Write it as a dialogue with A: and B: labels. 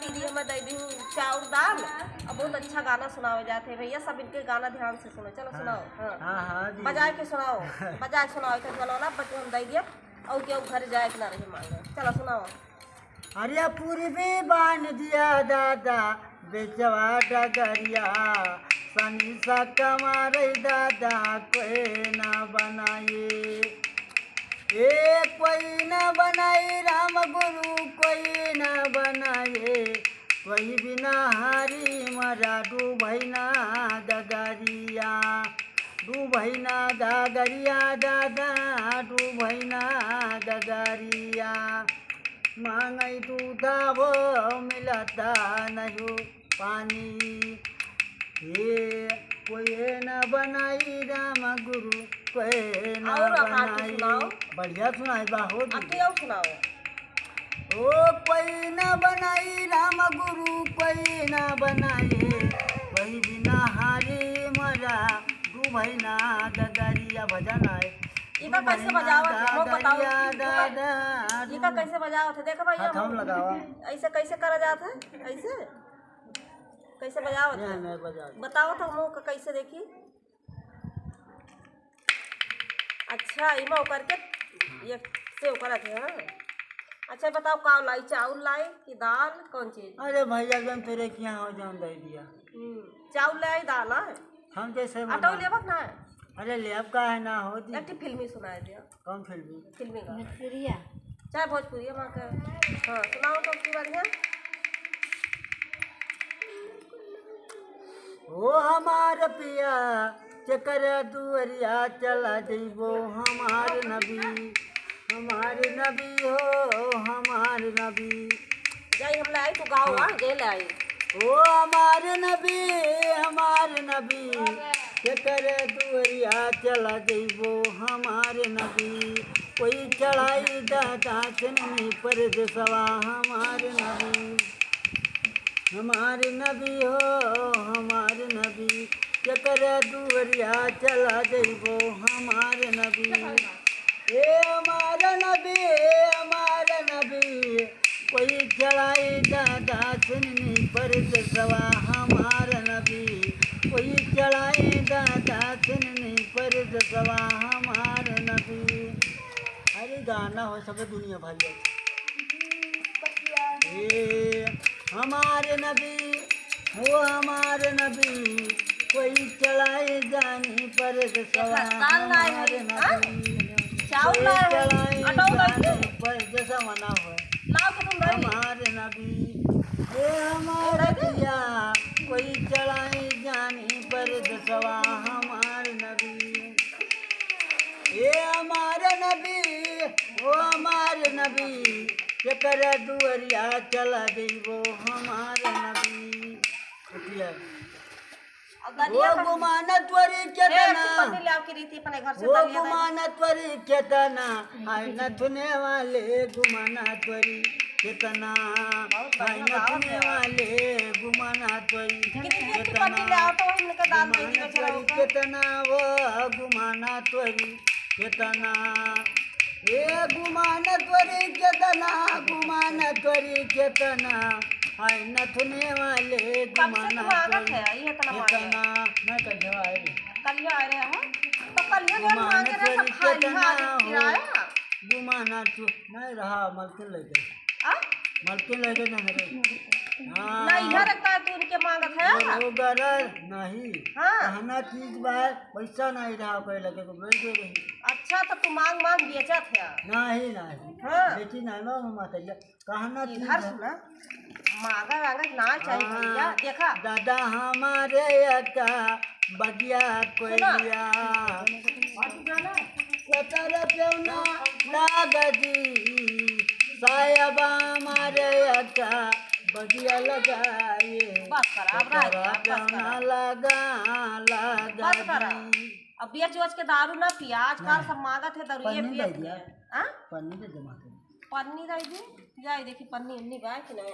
A: दीदी हमें दे दी चाउर दाल और बहुत अच्छा गाना सुनावे जाते भैया, सब इनके गाना ध्यान से सुनो। चलो सुनाओ। हाँ
B: हाँ हाँ जी।
A: बजा के सुनाओ, बजा के सुनाओ। इतना बनाना बच्चे हम दे दिए और क्या घर जाए कि ना रही मांगे। चलो सुनाओ।
B: अरे पूर्वी बान दिया दादा बेचवा डगरिया, सनी सा कमारे दादा कोई ना बनाए। ए कोई ना बनाए राम गुरु कोई ना बनाए, कोई बिना हारी मरा डूबैना गगरिया, डूबैना गगरिया दादा डूबैना गगरिया। मांगई दूधा वो मिलता नहीं पानी, ये कोई न बनाई राम गुरु कोई न बनाई। बढ़िया सुनाई बाहो
A: सुनाओ।
B: ओ कोई न बनाई राम गुरु कोई न बनाए, कोई बिना हारी मरा डूबई ना गगरिया। भजन आए
A: इका कैसे बजावत है वो बताओ। इका कैसे बजावत है देखो भैया।
B: हम लगावा
A: ऐसे कैसे करा जाता है, ऐसे कैसे बजावत है बताओ तो मुँह का कैसे देखी। अच्छा इमा करके ये सेव करत है। हाँ अच्छा बताओ का लाई, चावल लाई कि दाल, कौन चीज?
B: अरे भैया जन तेरे के यहाँ हो जान दे दिया।
A: चावल लाई दाल है
B: हम कैसे
A: आटा लेबक ना है।
B: अरे लेब का है ना हो दी।
A: एक फिल्मी सुनाए दिया।
B: कौन फिल्मी?
A: फिल्मी का भोजपुरिया चाहे भोजपुरिया माँ का। हाँ सुनाओ तो की बढ़िया।
B: ओ हमार पिया चकर दुअरिया चला जइबो, हमार नबी हो हमार नबी।
A: जाई हम लाई तो गाँव आ गए लाई।
B: ओ हमार नबी चकर दुअरिया चला जइबो, हमार नबी। कोई चढ़ाई दादा चननी पर देसवा, हमार नबी हो हमार नबी। चकर दुअरिया चला जइबो, हमार नबी। ए हमार नबी कोई चढ़ाई दादा चननी पर देसवा, हमार नबी। कोई चढ़ाई दादा चननी पर देसवा, हमार नबी। अरे गाना हो सब दुनिया भाई। ए हमारे नबी हो हमारे नबी, कोई चढ़ाई जानी पर देसवा, हमारे नबी।
A: चावल
B: चढ़ाई जानी पर देसवा ना हो हमारे नबी। ए हमारे पिया कोई चढ़ाई जानी पर देसवा, हमारे नबी। ए हमारे नबी ओ हमारे नबी चकर दुअरिया चला जइबो, हमारे नबी। वो गुमानत्वरी केतना, वो गुमानत्वरी केतना, आय नथुने वाले गुमानत्वरी केतना, आय नथुने वाले गुमानत्वरी केतना, वो गुमानत्वरी केतना। ए गुमानत्वरी केतना, आय नथुने वाले गुमानत्वरी केतना। मैं कलिया आए
A: तो
B: गुमानत्वरी केतना हो गुमानत्व नहीं रहा मलकिन लेके ना मेरे। हाँ
A: नहीं घर का तू उनके मांगत है
B: वो गरज नहीं।
A: हाँ
B: कहना चीज बार पैसा नहीं रहा कोई लगे तो बेच दे रही।
A: अच्छा तो तू मांग बेचत है?
B: नहीं
A: हाँ
B: बेटी नहीं मामा तैया कहना चीज
A: इधर सुना मांगा ना चाहिए भैया। देखा
B: दादा हमारे का बगिया कोयलिया सतर पेवना लागदी, सायबा हमारे का बगिया लगाए,
A: बस
B: पेवना लगा
A: अब बेच वेच के दारू ना पिया। आजकल सब मांगत है दारू ये पिया।
B: पन्नी जमा
A: पन्नी दे दी जाए देखी पन्नी उन्नी बाय कि नहीं।